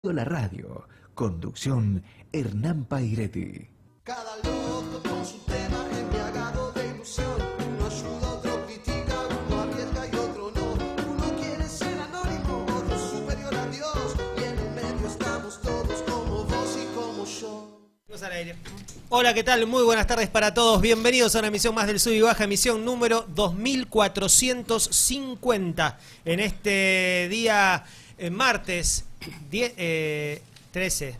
La radio. Conducción Hernán Pairetti. Cada loco con su tema embriagado de ilusión. Uno ayuda, otro critica, uno arriesga y otro no. Uno quiere ser anónimo, otro superior a Dios. Y en el medio estamos todos como vos y como yo. Vamos al aire. Hola, ¿qué tal? Muy buenas tardes para todos. Bienvenidos a una emisión más del Sub y Baja, emisión número 2450. En este día martes 13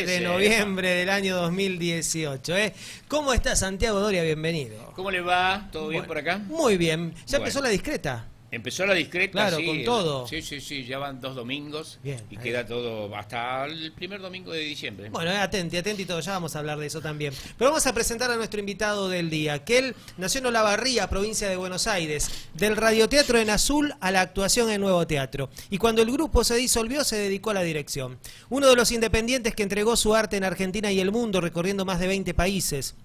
de noviembre del año 2018. ¿Cómo está Santiago Doria? Bienvenido. ¿Cómo le va? ¿Todo bien por acá? Muy bien. ¿Ya empezó la discreta? Empezó la discreta, claro, sí. Con todo. Sí, ya van 2 domingos. Bien, y ahí. queda todo hasta el primer domingo de diciembre. Bueno, atenti todo, ya vamos a hablar de eso también. Pero vamos a presentar a nuestro invitado del día, que él nació en Olavarría, provincia de Buenos Aires, del radioteatro en Azul a la actuación en Nuevo Teatro. Y cuando el grupo se disolvió, se dedicó a la dirección. Uno de los independientes que entregó su arte en Argentina y el mundo, recorriendo más de 20 países.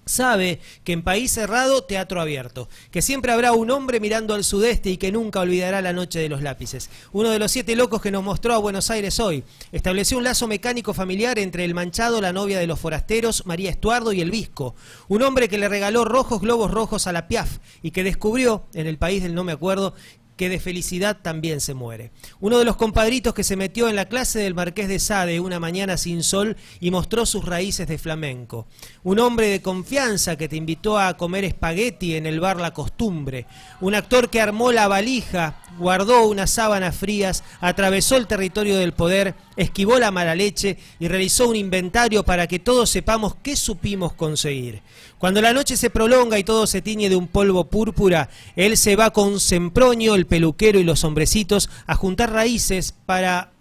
Sabe que en país cerrado, teatro abierto, que siempre habrá un hombre mirando al sudeste y que nunca olvidará la noche de los lápices. Uno de los 7 locos que nos mostró a Buenos Aires hoy. Estableció un lazo mecánico familiar entre el Manchado, la novia de los forasteros, María Estuardo y el Visco. Un hombre que le regaló rojos globos rojos a la Piaf y que descubrió, en el país del no me acuerdo, que de felicidad también se muere. Uno de los compadritos que se metió en la clase del Marqués de Sade una mañana sin sol y mostró sus raíces de flamenco. Un hombre de confianza que te invitó a comer espagueti en el bar La Costumbre. Un actor que armó la valija, guardó unas sábanas frías, atravesó el territorio del poder, esquivó la mala leche y realizó un inventario para que todos sepamos qué supimos conseguir. Cuando la noche se prolonga y todo se tiñe de un polvo púrpura, él se va con Semproño, el peluquero y los hombrecitos a juntar raíces para...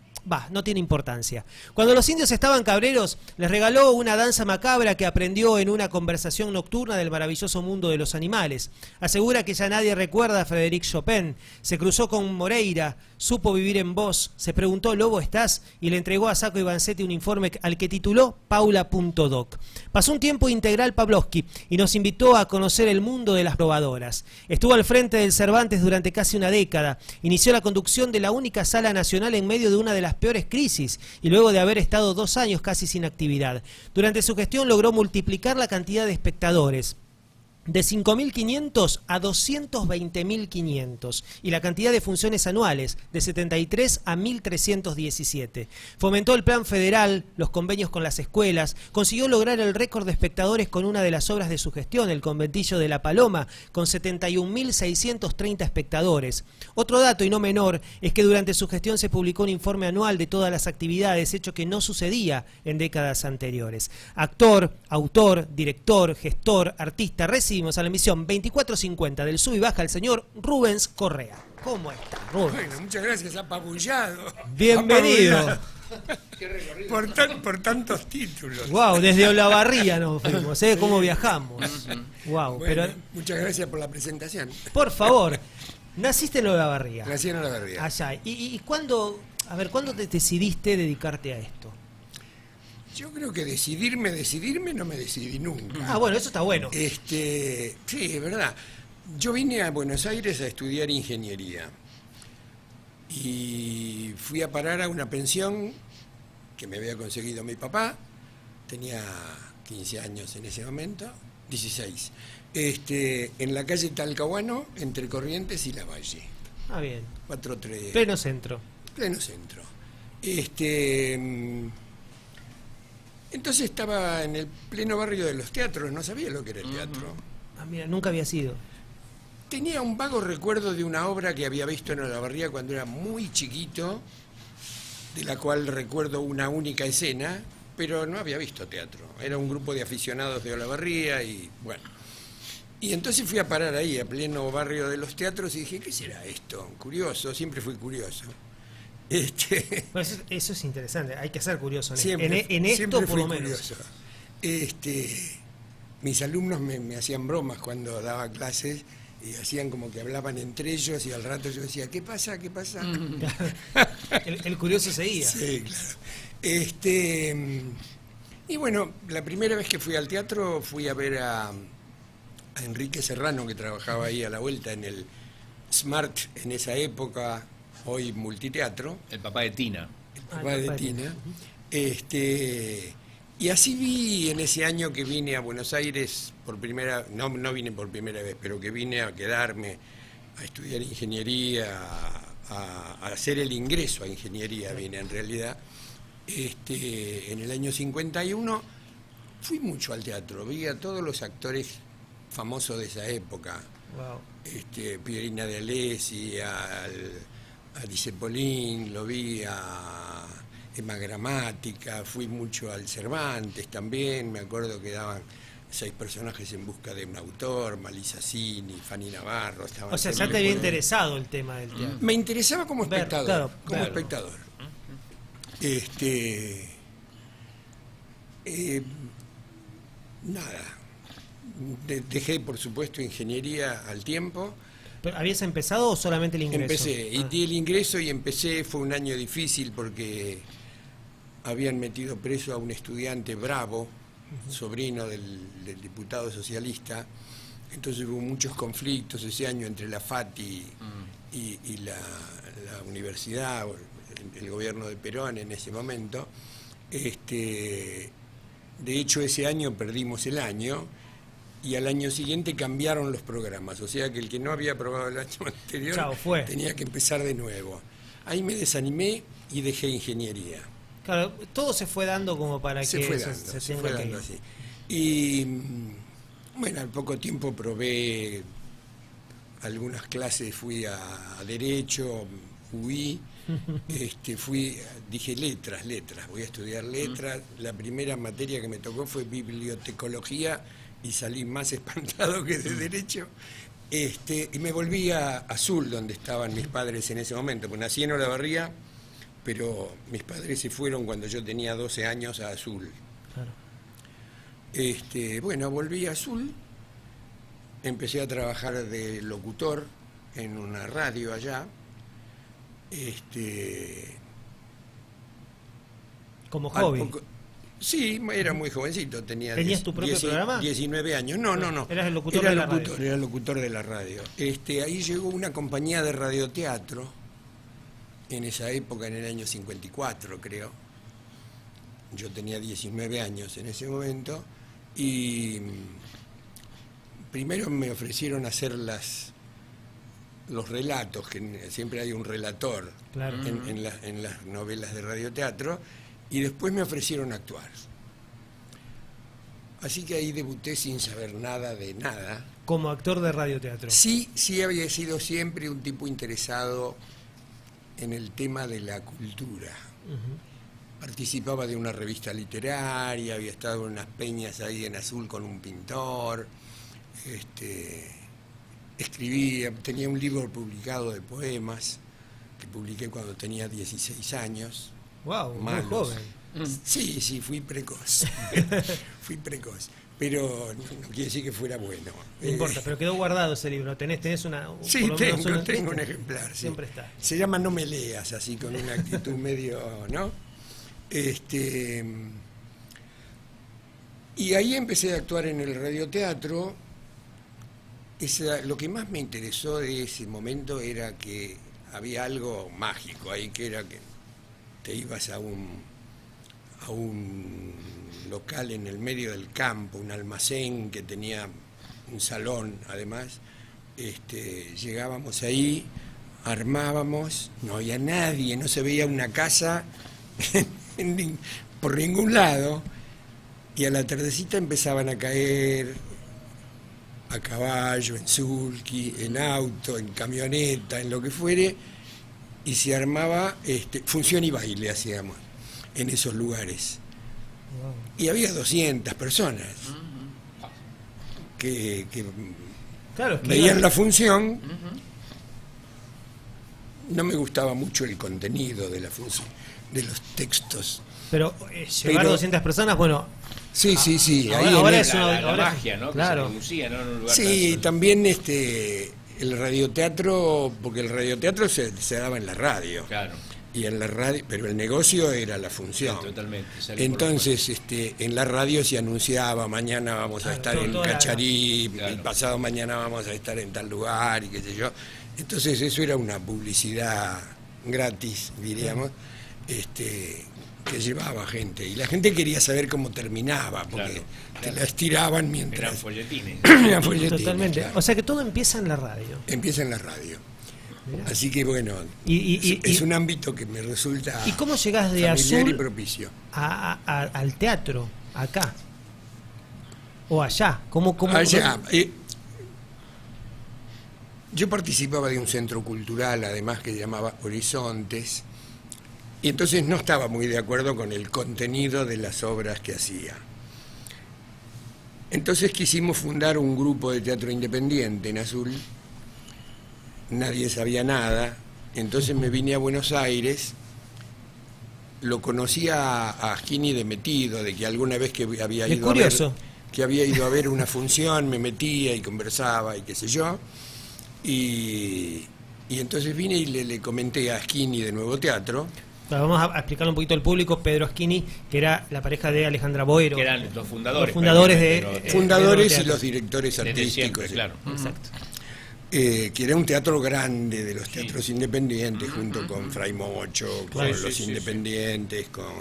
no tiene importancia. Cuando los indios estaban cabreros, les regaló una danza macabra que aprendió en una conversación nocturna del maravilloso mundo de los animales. Asegura que ya nadie recuerda a Frédéric Chopin. Se cruzó con Moreira, supo vivir en voz, se preguntó ¿Lobo estás? Y le entregó a Sacco y Vanzetti un informe al que tituló Paula.doc. Pasó un tiempo integral Pavlovsky y nos invitó a conocer el mundo de las probadoras. Estuvo al frente del Cervantes durante casi una década. Inició la conducción de la única sala nacional en medio de una de las peores crisis y luego de haber estado 2 años casi sin actividad. Durante su gestión logró multiplicar la cantidad de espectadores de 5.500 a 220.500 y la cantidad de funciones anuales de 73 a 1.317. Fomentó el plan federal, los convenios con las escuelas, consiguió lograr el récord de espectadores con una de las obras de su gestión, el Conventillo de la Paloma, con 71.630 espectadores. Otro dato y no menor es que durante su gestión se publicó un informe anual de todas las actividades, hecho que no sucedía en décadas anteriores. Actor, autor, director, gestor, artista, recibimos a la emisión 2450 del Sub y Baja el señor Rubens Correa. ¿Cómo está, Rubens? Bueno, muchas gracias, apabullado. Bienvenido. Apabullado. Por tantos títulos. Wow, desde Olavarría nos fuimos, cómo viajamos. Wow, Bueno, pero muchas gracias por la presentación. por favor, naciste en Olavarría. Nací en Olavarría. Allá. ¿Y cuándo te decidiste dedicarte a esto? Yo creo que decidirme no me decidí nunca. Bueno, eso está bueno. Sí, es verdad. Yo vine a Buenos Aires a estudiar ingeniería y fui a parar a una pensión que me había conseguido mi papá. Tenía 15 años en ese momento, 16. En la calle Talcahuano, entre Corrientes y Lavalle. Bien. 4-3. Pleno centro. Pleno centro. Entonces estaba en el pleno barrio de los teatros, no sabía lo que era el teatro. Mira, nunca había sido. Tenía un vago recuerdo de una obra que había visto en Olavarría cuando era muy chiquito, de la cual recuerdo una única escena, pero no había visto teatro. Era un grupo de aficionados de Olavarría y bueno. Y entonces fui a parar ahí, a pleno barrio de los teatros, y dije, ¿qué será esto? Curioso, siempre fui curioso. Bueno, eso es interesante, hay que ser curioso en Siempre esto por fui lo menos. curioso. Mis alumnos me hacían bromas cuando daba clases y hacían como que hablaban entre ellos y al rato yo decía, ¿qué pasa? ¿Qué pasa? El curioso seguía. Sí, claro. Y bueno, la primera vez que fui al teatro fui a ver a Enrique Serrano, que trabajaba ahí a la vuelta en el Smart en esa época, hoy multiteatro. El papá de Tina. el papá de Tina. Y así vi en ese año que vine a Buenos Aires por primera, no vine por primera vez, pero que vine a quedarme a estudiar ingeniería, a hacer el ingreso a ingeniería, vine en realidad. En el año 51 fui mucho al teatro, vi a todos los actores famosos de esa época. Wow. Pierina de Alessi, a Di Cepolín, lo vi a Emma Gramática, fui mucho al Cervantes también, me acuerdo que daban 6 personajes en busca de un autor, Malisa Cini, Fanny Navarro. O sea, ya te había interesado el tema del teatro. Me interesaba como Ver, espectador, claro, como claro. espectador. Nada. Dejé, por supuesto, ingeniería al tiempo. ¿Pero ¿habías empezado o solamente el ingreso? Empecé, y di el ingreso y empecé, fue un año difícil porque habían metido preso a un estudiante bravo, sobrino del diputado socialista, entonces hubo muchos conflictos ese año entre la FATI y la universidad, el gobierno de Perón en ese momento. De hecho, ese año perdimos el año, y al año siguiente cambiaron los programas, o sea que el que no había aprobado el año anterior Chao, fue. tenía que empezar de nuevo. Ahí me desanimé y dejé ingeniería. Claro, todo se fue dando como para Se que fue eso dando, se se tenga fue que dando ir. así. Y bueno, al poco tiempo probé algunas clases, fui a Derecho, huí, dije letras, voy a estudiar letras. La primera materia que me tocó fue bibliotecología y salí más espantado que de Derecho. Y me volví a Azul, donde estaban mis padres en ese momento, pues nací en Olavarría, pero mis padres se fueron cuando yo tenía 12 años a Azul. Claro. Bueno, volví a Azul, empecé a trabajar de locutor en una radio allá. Como Al hobby. Sí, era muy jovencito, tenía ¿Tenías tu propio programa? 19 años. No. Eras el locutor Era de la locutor, radio. era locutor de la radio. Ahí llegó una compañía de radioteatro, en esa época, en el año 54, creo. Yo tenía 19 años en ese momento, y primero me ofrecieron hacer los relatos, que siempre hay un relator Claro. en las novelas de radioteatro, y después me ofrecieron actuar. Así que ahí debuté sin saber nada de nada. Como actor de radioteatro. Sí había sido siempre un tipo interesado en el tema de la cultura. Participaba de una revista literaria, había estado en unas peñas ahí en Azul con un pintor, escribía, tenía un libro publicado de poemas que publiqué cuando tenía 16 años. Wow, muy Malos. joven. Sí, fui precoz. Fui precoz. Pero no quiere decir que fuera bueno. No importa, pero quedó guardado ese libro. Tenés una. Sí, por lo menos tengo un ¿viste? ejemplar. Sí. Siempre está. Se llama No me leas, así con una actitud medio, ¿no? Y ahí empecé a actuar en el radioteatro. Lo que más me interesó de ese momento era que había algo mágico ahí, que era que te ibas a un local en el medio del campo, un almacén que tenía un salón además. Llegábamos ahí, armábamos, no había nadie, no se veía una casa por ningún lado, y a la tardecita empezaban a caer a caballo, en sulky, en auto, en camioneta, en lo que fuere, y se armaba función y baile hacíamos en esos lugares. Y había 200 personas que Claro, es que veían la función. No me gustaba mucho el contenido de la función, de los textos. Pero llevar Pero- 200 personas, bueno. Sí. Ahora en es el- una- La ahora es- magia, ¿no? claro. Que se producía, ¿no? En un lugar Sí, tan- también el radioteatro, porque el radioteatro se daba en la radio. Claro, Y en la radio, pero el negocio era la función. totalmente. salir por Entonces, en la radio se anunciaba, mañana vamos a Claro, estar en toda la- Cacharí, Claro. el pasado mañana vamos a estar en tal lugar, y qué sé yo. Entonces eso era una publicidad gratis, diríamos. que llevaba gente. Y la gente quería saber cómo terminaba, porque te la estiraban mientras... Eran folletines. Eran folletines, Totalmente. claro. O sea que todo empieza en la radio. Empieza en la radio. Así que bueno, Y- es un ámbito que me resulta ¿Y cómo llegás de familiar Azul y propicio. al teatro, acá? ¿O allá? ¿Cómo? Allá, yo participaba de un centro cultural, además, que se llamaba Horizontes, y entonces no estaba muy de acuerdo con el contenido de las obras que hacía. Entonces quisimos fundar un grupo de teatro independiente en Azul. Nadie sabía nada, entonces me vine a Buenos Aires. Lo conocía a Gini de metido, de que alguna vez que había Qué ido curioso. que había ido a ver una función, me metía y conversaba y qué sé yo. Y entonces vine y le comenté a Gini de Nuevo Teatro. Vamos a explicarle un poquito al público. Pedro Aschini, que era la pareja de Alejandra Boero. Que eran los fundadores. Los fundadores prácticamente, Fundadores Nuevo y los Teatro. directores Desde artísticos. siempre, claro. Exacto. Que era un teatro grande de los teatros independientes, junto con Fray Mocho, con Claro. los independientes, con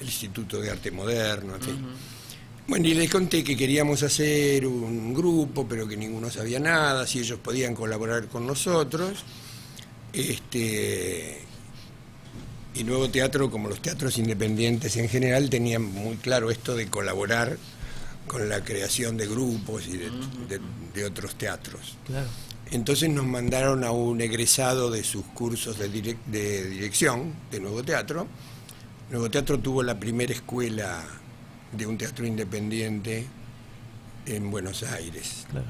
el Instituto de Arte Moderno, en fin. Bueno, y les conté que queríamos hacer un grupo, pero que ninguno sabía nada, si ellos podían colaborar con nosotros. Y Nuevo Teatro, como los teatros independientes en general, tenían muy claro esto de colaborar con la creación de grupos y de otros teatros. Claro. Entonces nos mandaron a un egresado de sus cursos de dirección de Nuevo Teatro. Nuevo Teatro tuvo la primera escuela de un teatro independiente en Buenos Aires. Claro.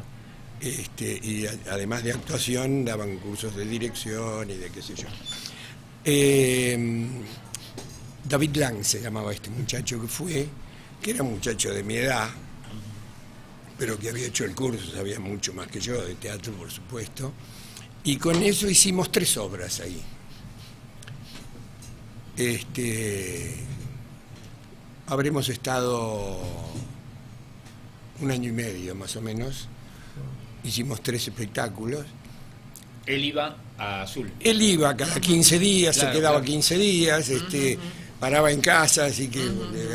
Y además de actuación daban cursos de dirección y de qué sé yo. David Lang se llamaba este muchacho que era un muchacho de mi edad, pero que había hecho el curso, sabía mucho más que yo de teatro, por supuesto, y con eso hicimos 3 obras ahí. Habremos estado 1 año y medio más o menos, hicimos 3 espectáculos. Él iba a Azul. Él iba cada 15 días, Claro, se quedaba claro. 15 días, paraba en casa, así que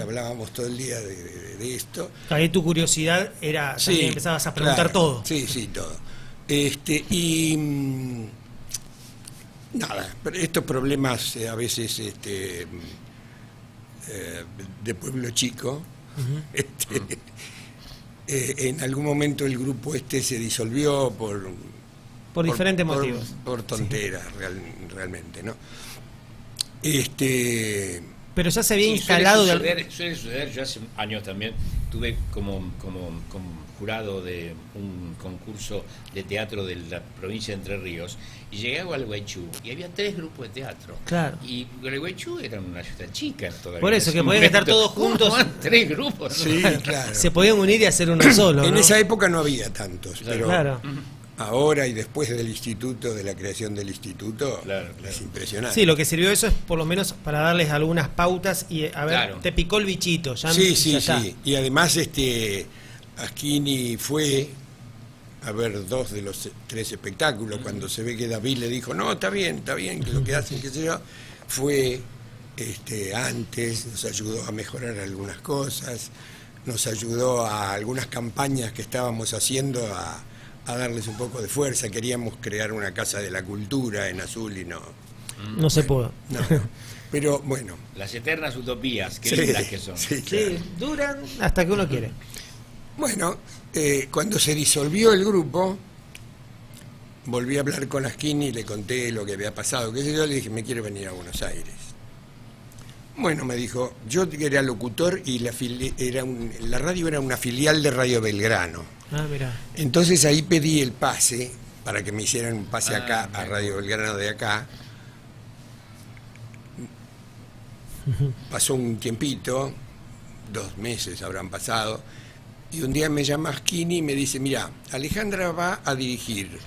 hablábamos todo el día de esto. Ahí tu curiosidad era, también empezabas a preguntar claro. todo. Sí, todo. Nada, pero estos problemas a veces de pueblo chico, en algún momento el grupo se disolvió Por diferentes motivos. por tonteras, realmente, ¿no? Pero ya se había Sí, instalado... suele suceder, yo hace años también tuve como jurado de un concurso de teatro de la provincia de Entre Ríos y llegué a Gualeguaychú y había 3 grupos de teatro. Claro. Y Gualeguaychú era una ciudad chica todavía. Por eso, en que ese podían estar momento. todos juntos. ¿Cómo van 3 grupos? Sí, claro. Se podían unir y hacer uno solo, En ¿no? esa época no había tantos, pero Claro. ahora y después del instituto, de la creación del instituto, Claro. es impresionante. Sí, lo que sirvió eso es por lo menos para darles algunas pautas y a ver, Claro. te picó el bichito. Ya Sí, ya está. sí. Y además Aschini fue a ver 2 de los 3 espectáculos. Cuando se ve que David le dijo, no, está bien, que lo que hacen, qué sé yo, fue antes, nos ayudó a mejorar algunas cosas, nos ayudó a algunas campañas que estábamos haciendo a darles un poco de fuerza. Queríamos crear una casa de la cultura en Azul y no. No se pudo. No. Pero bueno. Las eternas utopías, qué Sí, lindas que son. sí, claro. Sí, duran hasta que uno quiere. Bueno, cuando se disolvió el grupo, volví a hablar con Aschini y le conté lo que había pasado. Qué sé yo, le dije, me quiero venir a Buenos Aires. Bueno, me dijo, yo era locutor y la radio era una filial de Radio Belgrano. Ah, mira. Entonces ahí pedí el pase, para que me hicieran un pase Ah, acá, a mira. Radio Belgrano de acá. Pasó un tiempito, 2 meses habrán pasado, y un día me llama Aschini y me dice, mira, Alejandra va a dirigir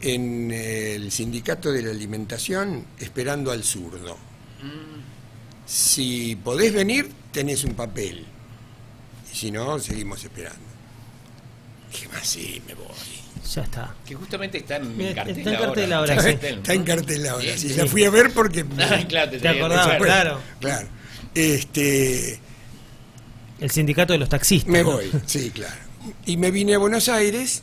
en el Sindicato de la Alimentación Esperando al Zurdo. Si podés venir, tenés un papel, y si no, seguimos esperando. Dije, más sí, me voy. Ya está. Que justamente está en Mira, cartel está en cartel ahora. ahora, sí. Está en cartel ahora. Bien, Sí, bien. la fui a ver porque... Claro, ¿Te tenía que acordabas? pensar. Claro. Claro. El sindicato de los taxistas. Me ¿no? voy, sí, claro. Y me vine a Buenos Aires,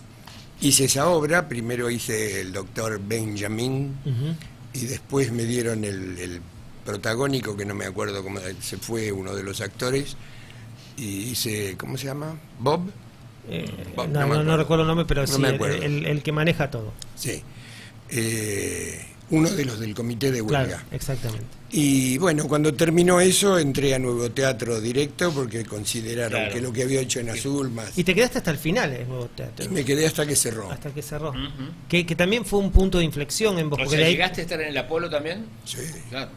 hice esa obra, primero hice el doctor Benjamin, Ujú. y después me dieron el protagónico, que no me acuerdo cómo se fue uno de los actores, y hice, ¿cómo se llama? ¿Bob? Bob, No, me no acuerdo. recuerdo el nombre, pero No sí, me acuerdo. el que maneja todo. Sí. Uno de los del comité de huelga. Claro, exactamente. Y bueno, cuando terminó eso, entré a Nuevo Teatro directo porque consideraron Claro. que lo que había hecho en Azul más... Y te quedaste hasta el final en Nuevo Teatro. Y me quedé hasta que cerró. Hasta que cerró. Ujú. Que también fue un punto de inflexión en vos. O Porque sea, de ahí, ¿llegaste a estar en el Apolo también? Sí. Claro.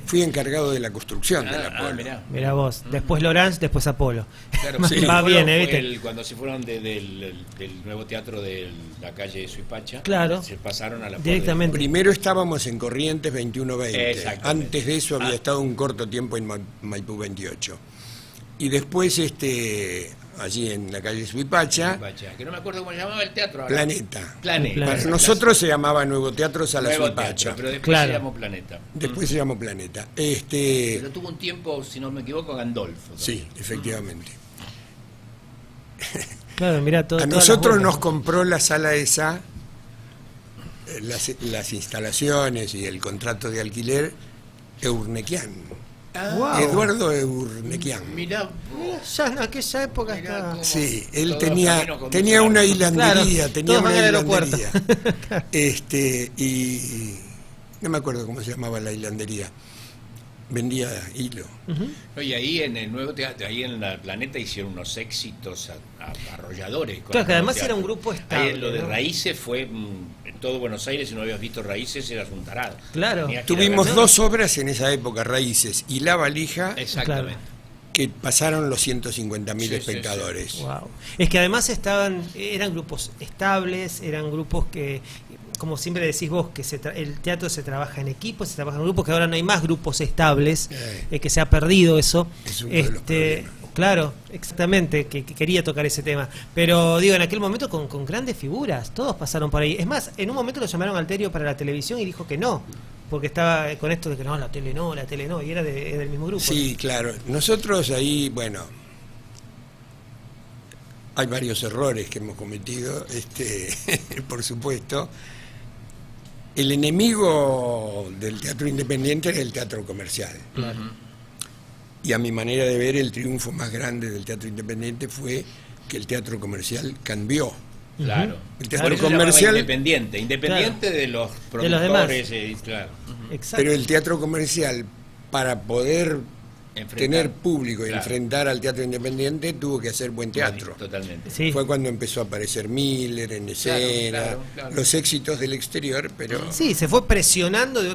Fui encargado de la construcción de la Apolo. Mirá. mirá vos, después Lorange, después Apolo. Claro, Sí. Va Apolo bien, fue ¿viste? cuando se fueron del nuevo teatro de la calle Suipacha, Claro. se pasaron a la Directamente. Primero estábamos en Corrientes 2120. Exactamente. Antes de eso había estado un corto tiempo en Maipú 28. Y después allí en la calle Suipacha, Suipacha, que no me acuerdo cómo se llamaba el teatro ahora. Planeta. Planeta. Para nosotros se llamaba Nuevo Teatro Sala Nuevo Suipacha. teatro, pero después Claro. se llamó Planeta. Después se llamó Planeta. Pero tuvo un tiempo, si no me equivoco, Gandolfo. Sí, efectivamente. Claro, mirá, todo. A todas las nosotros vueltas. nos compró la sala esa, las instalaciones y el contrato de alquiler, Eurnequian. Wow. Eduardo Eurnequian. Mirá, Ya en aquella época mirá estaba. cómo Sí, él todos los tenía, caminos conducen tenía a- una hilandería, Claro, tenía todos van una al aeropuerto. hilandería. Y no me acuerdo cómo se llamaba la hilandería. Vendía hilo. Ujú. No, y ahí en el nuevo teatro, ahí en la Planeta hicieron unos éxitos arrolladores. con Claro, que el además nuevo era un teatro. grupo estable, Ahí lo de ¿no? Raíces fue en todo Buenos Aires, si no habías visto Raíces eras un tarado. Claro. Tenías que ir a Tuvimos verlo. dos obras en esa época, Raíces y La Valija, Exactamente. que pasaron los 150.000 Sí, sí, espectadores. Wow. Es que además eran grupos estables, eran grupos que, como siempre decís vos, que el teatro se trabaja en equipos, se trabaja en grupos, que ahora no hay más grupos estables, que se ha perdido eso. Es uno de los problemas. Claro, exactamente, que quería tocar ese tema. Pero digo, en aquel momento con grandes figuras, todos pasaron por ahí. Es más, en un momento lo llamaron al Terio para la televisión y dijo que no, porque estaba con esto de que no, la tele no, y era del mismo grupo. Sí, claro. Nosotros ahí, bueno, hay varios errores que hemos cometido, por supuesto. El enemigo del teatro independiente era el teatro comercial. Y a mi manera de ver, el triunfo más grande del teatro independiente fue que el teatro comercial cambió. Claro. El teatro Por eso se llamaba comercial- independiente de los De los demás. productores, claro. Exacto. Pero el teatro comercial, para poder Enfrentar. tener público y Claro. enfrentar al teatro independiente, tuvo que hacer buen teatro. Totalmente. Sí. Fue cuando empezó a aparecer Miller en escena, claro. los éxitos del exterior, pero Sí, se fue presionando es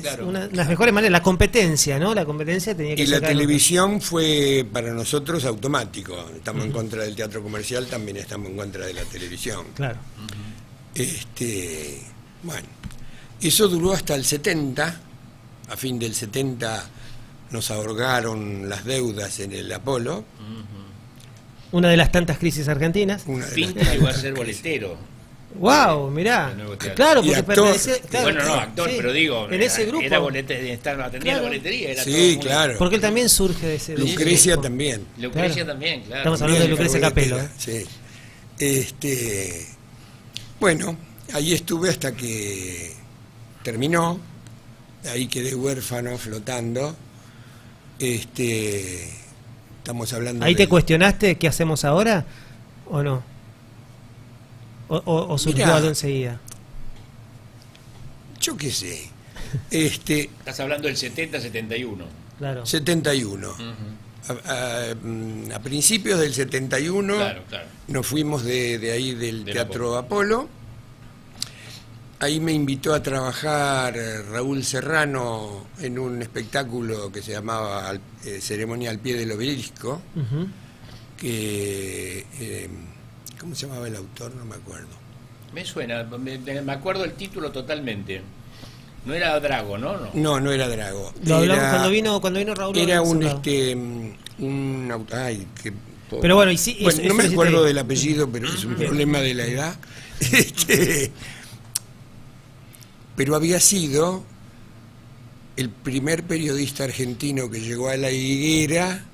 Claro. una de las mejores maneras, la competencia, ¿no? La competencia tenía que y la sacar- televisión fue para nosotros automático. Estamos en contra del teatro comercial, también estamos en contra de la televisión. Claro. Bueno, eso duró hasta el 70. A fin del 70 nos ahorgaron las deudas en el Apolo. Una de las tantas crisis argentinas. Una de Pinto las llegó a tantas ser crisis. boletero. Wow, mirá. El nuevo teatro. Claro, Y porque actor. pertenecía. Claro, Bueno, no, actor, sí, pero digo, en ese grupo. era boletería, atendía Claro. la boletería. Era todo Sí, muy- claro. Porque él también surge de ese. Lucrecia grupo. también. Lucrecia Claro. también, claro. Estamos hablando de Bien, Lucrecia boletera, Capello. Sí. Bueno, ahí estuve hasta que terminó. Ahí quedé huérfano, flotando. Estamos hablando ¿Ahí te del- cuestionaste qué hacemos ahora? ¿O no? ¿O surgió Mirá. algo enseguida? Yo qué sé. Estás hablando del 70-71. Claro. 71. A principios del 71 Claro, claro. nos fuimos de ahí del Del Teatro Apolo. Ahí me invitó a trabajar Raúl Serrano en un espectáculo que se llamaba Ceremonia al pie del obelisco, Ujú. que ¿cómo se llamaba el autor? No me acuerdo. Me suena, me acuerdo el título totalmente. No era Drago, ¿no? No era Drago. Lo hablamos Era- cuando vino Raúl. Era lo un hablamos hablado. un ay, que Pero bueno, y sí, Bueno, no me sí acuerdo te- del apellido, pero es un problema de la edad. Este, pero había sido el primer periodista argentino que llegó a la higuera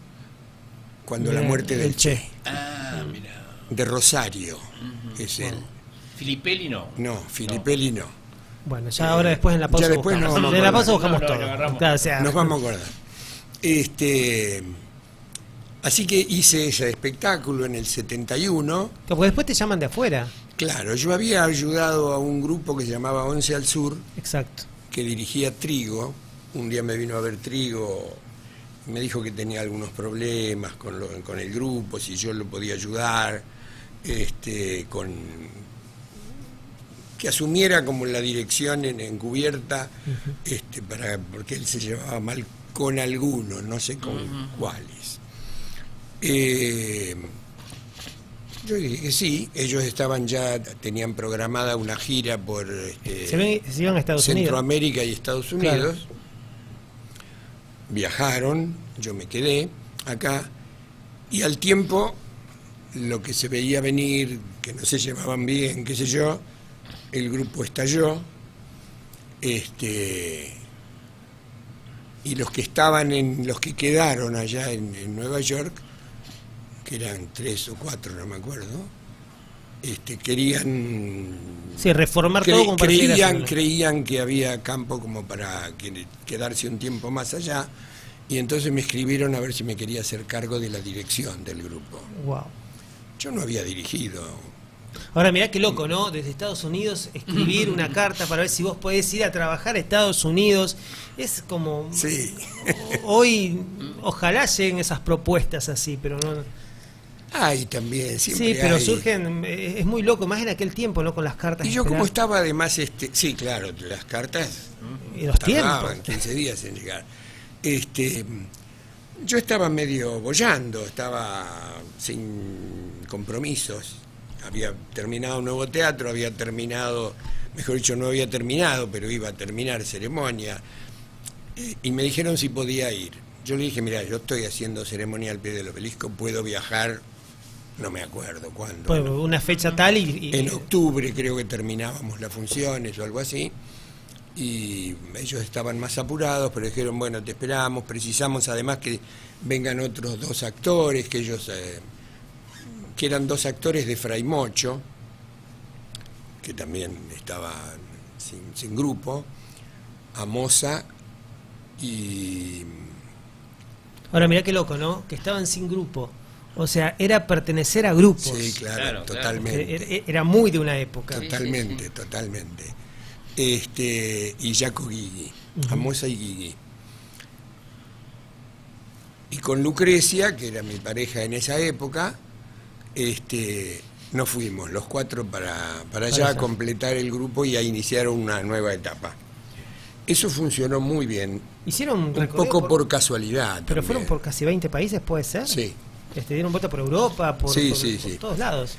cuando la muerte del Che, Ah, mira. de Rosario, es él. Filipelli no. No, Filipelli no. Bueno, ya ahora después en la pausa ya después buscamos. nos vamos a En la acordar. pausa buscamos No, no, todo. que agarramos. Claro, o sea, Nos vamos a acordar. Así que hice ese espectáculo en el 71. porque después te llaman de afuera. Claro, yo había ayudado a un grupo que se llamaba Once al Sur, Exacto. que dirigía Trigo. Un día me vino a ver Trigo, me dijo que tenía algunos problemas con el grupo, si yo lo podía ayudar, con que asumiera como la dirección en encubierta, porque él se llevaba mal con algunos, no sé con cuáles. Yo dije que sí, ellos tenían programada una gira por Se iban a Estados Unidos. Centroamérica y Estados Unidos. Viajaron, yo me quedé acá, y al tiempo, lo que se veía venir, que no se llevaban bien, qué sé yo, el grupo estalló, y los que quedaron allá en Nueva York, que eran 3 o 4, no me acuerdo, querían... Sí, reformar todo como para seguir haciéndolo. creían que había campo como para quedarse un tiempo más allá, y entonces me escribieron a ver si me quería hacer cargo de la dirección del grupo. Wow. Yo no había dirigido. Ahora mirá qué loco, ¿no? Desde Estados Unidos escribir una carta para ver si vos podés ir a trabajar a Estados Unidos. Es como... Sí. Hoy ojalá lleguen esas propuestas así, pero no... Hay también, siempre Sí, pero hay. surgen... Es muy loco, más en aquel tiempo, ¿no? Con las cartas. Y yo esperar. como estaba además, sí, claro, las cartas Y los tardaban tiempos. 15 días en llegar. Yo estaba medio boyando, estaba sin compromisos. Había terminado un nuevo teatro, mejor dicho, no había terminado, pero iba a terminar ceremonia. Y me dijeron si podía ir. Yo le dije, mira, yo estoy haciendo ceremonia al pie del obelisco, puedo viajar, no me acuerdo cuándo. Pues una fecha tal y En octubre creo que terminábamos las funciones o algo así, y ellos estaban más apurados, pero dijeron, bueno, te esperamos, precisamos además que vengan otros 2 actores, que ellos, que eran 2 actores de Fray Mocho, que también estaban sin grupo, Amosa y... Ahora mirá qué loco, ¿no? Que estaban sin grupo. O sea, era pertenecer a grupos. Sí, claro, Claro, totalmente. Era muy de una época. Totalmente, totalmente. Y Jaco Guigui, Amosa y Guigui. Y con Lucrecia, que era mi pareja en esa época, nos fuimos los 4 para allá a completar el grupo y a iniciar una nueva etapa. Eso funcionó muy bien, Hicieron un un recorrido poco por casualidad. Pero también. fueron por casi 20 países, ¿puede ser? Sí. Dieron vuelta por Europa, por Sí. todos lados.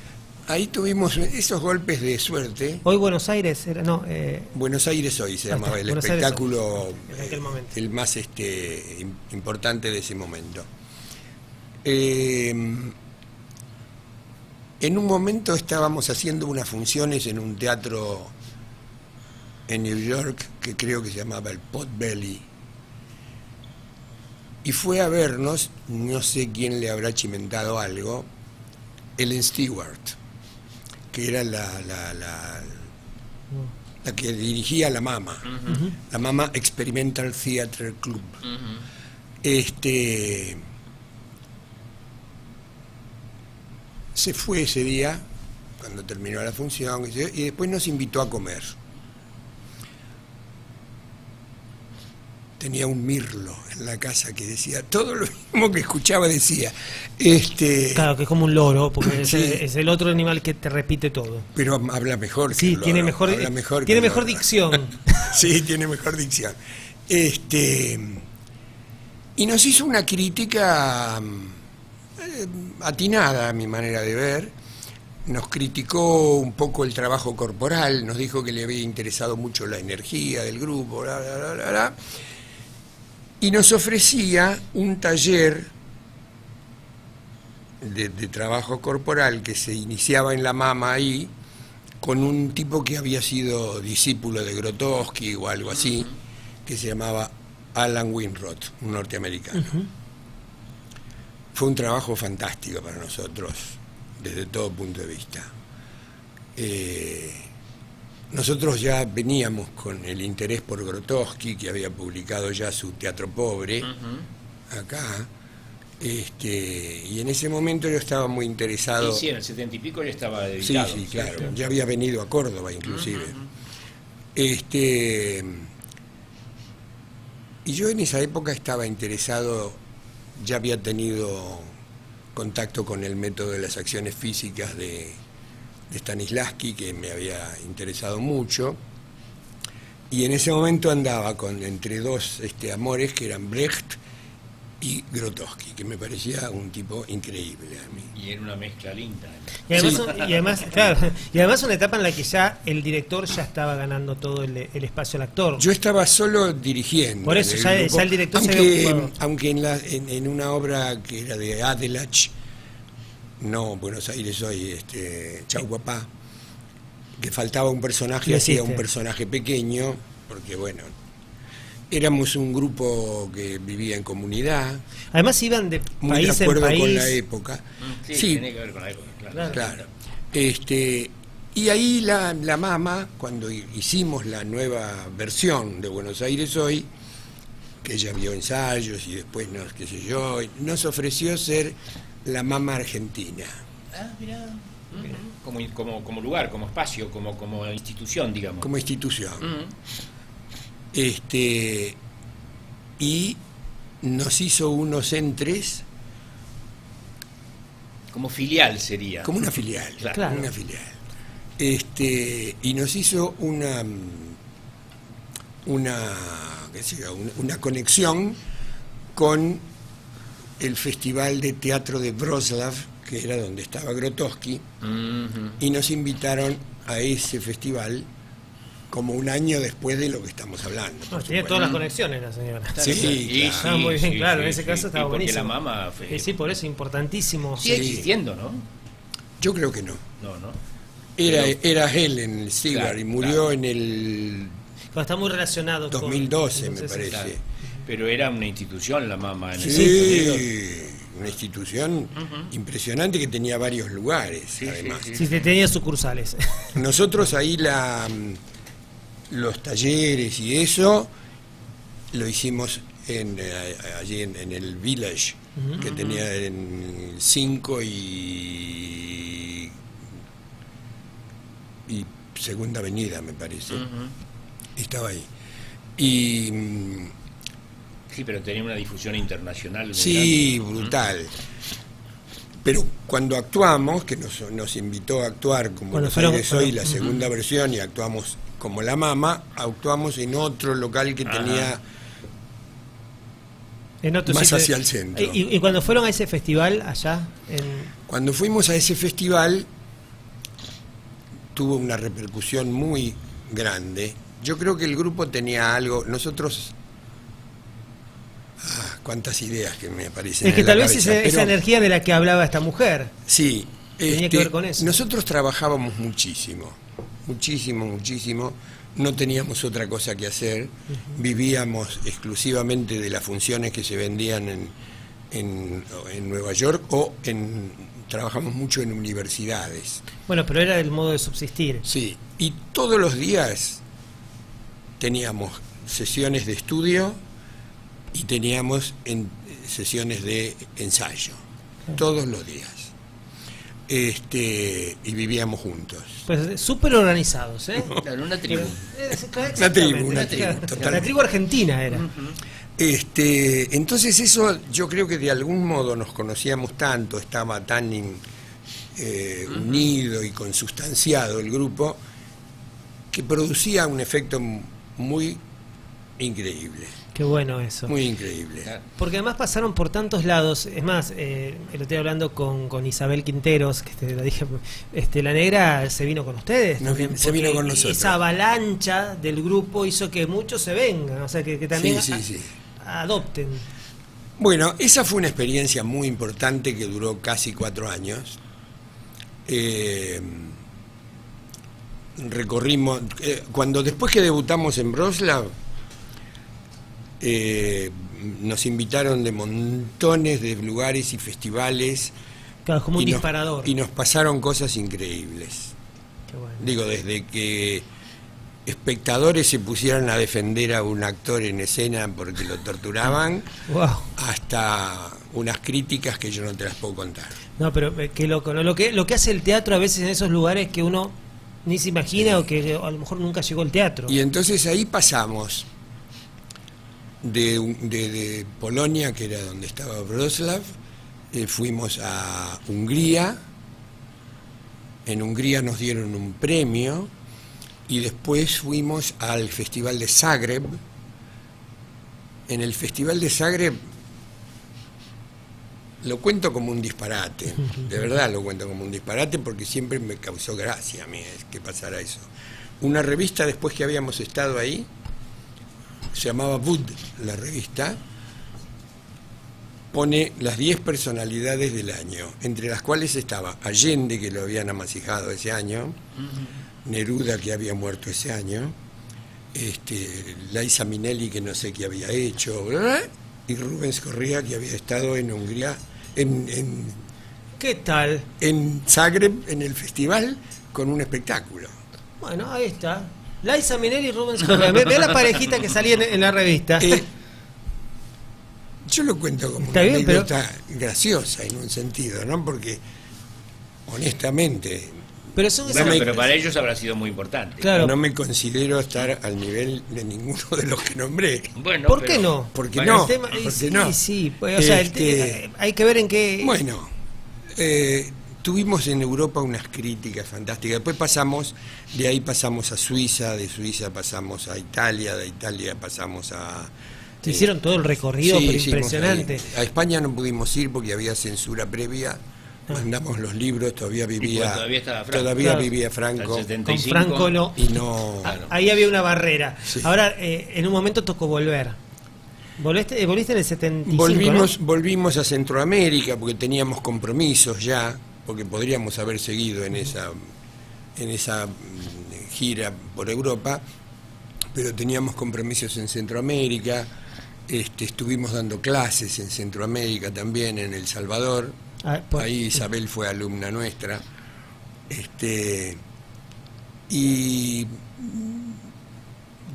Ahí tuvimos esos golpes de suerte. Hoy Buenos Aires era, no, Buenos Aires hoy se Ahí llamaba está, el Buenos Aires espectáculo, hoy, en aquel momento. el más importante de ese momento. En un momento estábamos haciendo unas funciones en un teatro en New York que creo que se llamaba el Potbelly, y fue a vernos, no sé quién le habrá chimentado algo, Ellen Stewart, que era la que dirigía la MAMA, la MAMA Experimental Theatre Club. Se fue ese día, cuando terminó la función, y después nos invitó a comer. Tenía un mirlo en la casa que decía todo lo mismo que escuchaba, decía. claro, que es como un loro, porque Sí. es el otro animal que te repite todo. Pero habla mejor que Sí, el loro, tiene mejor, habla mejor que tiene el mejor loro. dicción. Sí, tiene mejor dicción. Y nos hizo una crítica atinada, a mi manera de ver. Nos criticó un poco el trabajo corporal, nos dijo que le había interesado mucho la energía del grupo, bla, bla, bla, bla, bla. Y nos ofrecía un taller de trabajo corporal que se iniciaba en la Mama ahí, con un tipo que había sido discípulo de Grotowski o algo así, que se llamaba Alan Winroth, un norteamericano. Fue un trabajo fantástico para nosotros, desde todo punto de vista. Nosotros ya veníamos con el interés por Grotowski, que había publicado ya su Teatro Pobre, acá, y en ese momento yo estaba muy interesado. Sí, en el 70 y pico ya estaba editado. Sí, claro, ya había venido a Córdoba inclusive. Y yo en esa época estaba interesado, ya había tenido contacto con el método de las acciones físicas de Stanislavski, que me había interesado mucho, y en ese momento andaba entre dos amores que eran Brecht y Grotowski, que me parecía un tipo increíble a mí. Y era una mezcla linda. Y además, claro, y además una etapa en la que ya el director ya estaba ganando todo el espacio al actor. Yo estaba solo dirigiendo. Por eso, ya el director se había ocupado. Aunque en una obra que era de Adelach, no Buenos Aires hoy, Chau Papá, que faltaba un personaje, hacía un personaje pequeño, porque bueno, éramos un grupo que vivía en comunidad. Además iban de muy país de acuerdo en país. con la época. Sí, tiene que ver con la época, Claro. Y ahí la Mama, cuando hicimos la nueva versión de Buenos Aires Hoy, que ella vio ensayos y después nos ofreció ser la Mama argentina. Ah, mirá. Como lugar, como espacio, como institución, digamos. Como institución. Y nos hizo unos entres. Como filial sería. Como una filial. Claro. Una filial. Y nos hizo una conexión con el Festival de Teatro de Wrocław, que era donde estaba Grotowski, y nos invitaron a ese festival como un año después de lo que estamos hablando. No, tenía todas las conexiones la señora. Sí, Estaba muy bien, claro, en ese caso estaba porque buenísimo. la Mama Sí, por eso, importantísimo. sigue existiendo, ¿no? Yo creo que no. No. Era Helen Seeger, Claro, y murió en el Está muy relacionado 2012, con... me entonces, parece. Claro. Pero era una institución la Mama en Sí, Estados Unidos. una institución impresionante que tenía varios lugares, además. Sí, tenía sucursales. Nosotros ahí los talleres y eso lo hicimos allí en el Village, que tenía en 5 y Segunda Avenida, me parece. Estaba ahí. Y Sí, pero tenía una difusión internacional. sí, brutal. Pero cuando actuamos, que nos invitó a actuar como Cuando Buenos Aires Hoy, la segunda versión, y actuamos como la Mama, actuamos en otro local que tenía En otro más sitio. hacia el centro. Y cuando fueron a ese festival allá, Cuando fuimos a ese festival, tuvo una repercusión muy grande. Yo creo que el grupo tenía algo, nosotros... cuántas ideas que me aparecen es que en la tal vez cabeza, esa pero- energía de la que hablaba esta mujer. Sí, Tenía que ver con eso. nosotros trabajábamos muchísimo, muchísimo, no teníamos otra cosa que hacer, vivíamos exclusivamente de las funciones que se vendían en Nueva York trabajamos mucho en universidades. Bueno, pero era el modo de subsistir. Sí, y todos los días teníamos sesiones de estudio y teníamos sesiones de ensayo, todos los días. Y vivíamos juntos. Pues súper organizados, ¿eh? Claro, una tribu. Una tribu, Claro. totalmente. La tribu argentina era. Entonces eso yo creo que de algún modo nos conocíamos tanto, estaba tan unido y consustanciado el grupo, que producía un efecto muy increíble, Qué bueno eso. muy increíble. Porque además pasaron por tantos lados. Es más, lo estoy hablando con Isabel Quinteros, que te lo dije. La negra se vino con ustedes. también, Se vino porque con nosotros. Esa avalancha del grupo hizo que muchos se vengan, o sea, que también Sí. adopten. Bueno, esa fue una experiencia muy importante que duró casi 4 años. Recorrimos, después que debutamos en Wrocław, nos invitaron de montones de lugares y festivales. Claro, como un y nos- disparador. y nos pasaron cosas increíbles. Qué bueno. Digo, desde que espectadores se pusieran a defender a un actor en escena porque lo torturaban, Wow. hasta unas críticas que yo no te las puedo contar. No, pero qué loco, ¿no? Lo que hace el teatro a veces en esos lugares que uno ni se imagina o que a lo mejor nunca llegó al teatro. Y entonces ahí pasamos de Polonia, que era donde estaba Wrocław, fuimos a Hungría. En Hungría nos dieron un premio y después fuimos al Festival de Zagreb. En el Festival de Zagreb lo cuento como un disparate, de verdad lo cuento como un disparate porque siempre me causó gracia a mí que pasara eso. Una revista, después que habíamos estado ahí, se llamaba Wood, la revista, pone las 10 personalidades del año, entre las cuales estaba Allende, que lo habían amasijado ese año, Neruda, que había muerto ese año, Liza Minnelli, que no sé qué había hecho, bla, bla, y Rubens Correa, que había estado en Hungría, ¿Qué tal? en Zagreb, en el festival, con un espectáculo. Bueno, ahí está. Liza Minnelli y Rubens Correa. Ve la parejita que salía en la revista. Yo lo cuento como Está una bien, pero- anécdota graciosa en un sentido, ¿no? Porque, honestamente, Pero son esas... Bueno, pero para ellos habrá sido muy importante. Claro. no me considero estar al nivel de ninguno de los que nombré. Bueno, ¿Por pero- qué no? Porque Bueno, no, El tema- porque sí, no. sí, pues, o sea, hay que ver en qué... Bueno, tuvimos en Europa unas críticas fantásticas. Después de ahí pasamos a Suiza, de Suiza pasamos a Italia, de Italia pasamos a... Se hicieron todo el recorrido, Sí, pero hicimos impresionante. ahí. A España no pudimos ir porque había censura previa. Mandamos los libros, todavía vivía, todavía estaba Franco. Claro. vivía Hasta Franco el Con 75. Franco no... y no. Ahí había una barrera. Sí. Ahora, en un momento tocó volver. Volviste en el 75, Volvimos a Centroamérica porque teníamos compromisos ya, porque podríamos haber seguido en esa gira por Europa, pero teníamos compromisos en Centroamérica. Estuvimos dando clases en Centroamérica también, en El Salvador. ¿no? Ahí Isabel fue alumna nuestra. Y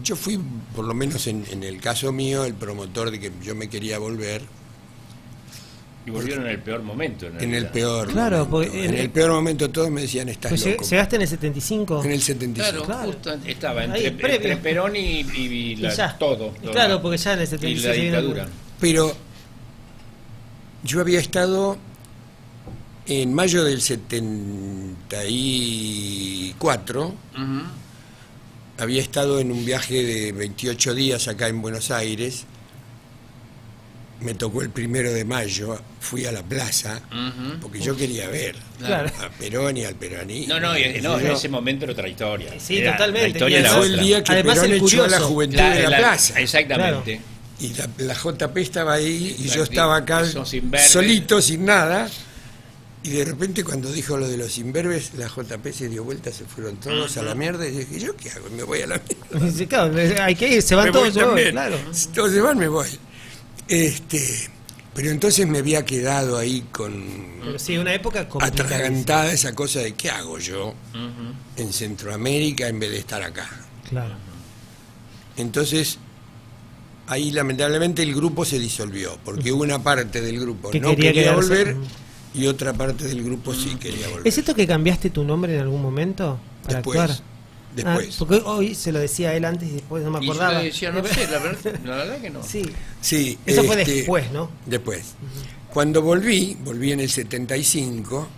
yo fui, por lo menos en el caso mío, el promotor de que yo me quería volver Y volvieron en el peor momento. en el realidad. peor Claro, momento. porque En el peor momento todos me decían, estás Pues loco. llegaste en el 75. En el 75. Claro, Claro. justo estaba Ahí, entre previo. Perón y Y ya. todo. Y claro, porque ya en el 76 Y la se viene- dictadura. Pero yo había estado en mayo del 74, Ujú. había estado en un viaje de 28 días acá en Buenos Aires. Me tocó el 1 de mayo, fui a la plaza, Ujú. porque yo quería ver Claro. a Perón y al peronismo. No, qué sé en yo. ese momento era otra historia. Sí, Era- totalmente. La historia Y era Fue el otra. día que Además, Perón el echó a la curioso. juventud de la plaza. Exactamente. Y la JP estaba ahí y yo Exacto. estaba acá Esos imberbes. solito, sin nada. Y de repente cuando dijo lo de los imberbes, la JP se dio vuelta, se fueron todos a la mierda. Y dije, ¿yo qué hago? Me voy a la mierda. Sí, claro, hay que ir, se van Me todos, voy yo voy, también. claro. Si todos se van, me voy. Pero entonces me había quedado ahí con Pero sí, una época complicada. atragantada esa cosa de ¿qué hago yo Ujú. en Centroamérica en vez de estar acá? Claro. Entonces, ahí lamentablemente el grupo se disolvió, porque una parte del grupo Que no quería quería quedarse. volver y otra parte del grupo sí quería volver. ¿Es cierto que cambiaste tu nombre en algún momento para Después, actuar? después. Ah, porque hoy se lo decía a él antes y después no me Y yo acordaba. le decía, no sé, la verdad que no. Sí, Sí, eso fue después, ¿no? Después. Cuando volví en el 75,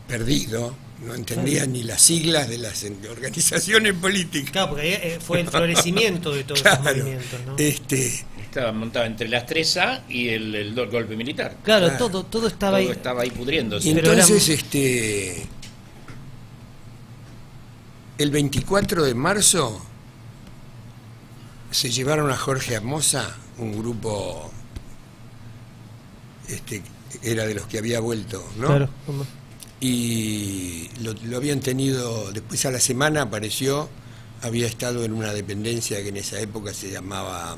perdido, no entendía ni las siglas de las organizaciones políticas. Claro, porque ahí fue el florecimiento de todos esos Claro. movimientos, ¿no? Estaba montado entre las 3A y el golpe militar. Claro, claro. todo estaba ahí. Todo estaba ahí pudriéndose. Y Pero entonces, el 24 de marzo se llevaron a Jorge Amosa, un grupo, era de los que había vuelto, ¿no? Claro. ¿Cómo? Y lo habían tenido, después a la semana apareció, había estado en una dependencia que en esa época se llamaba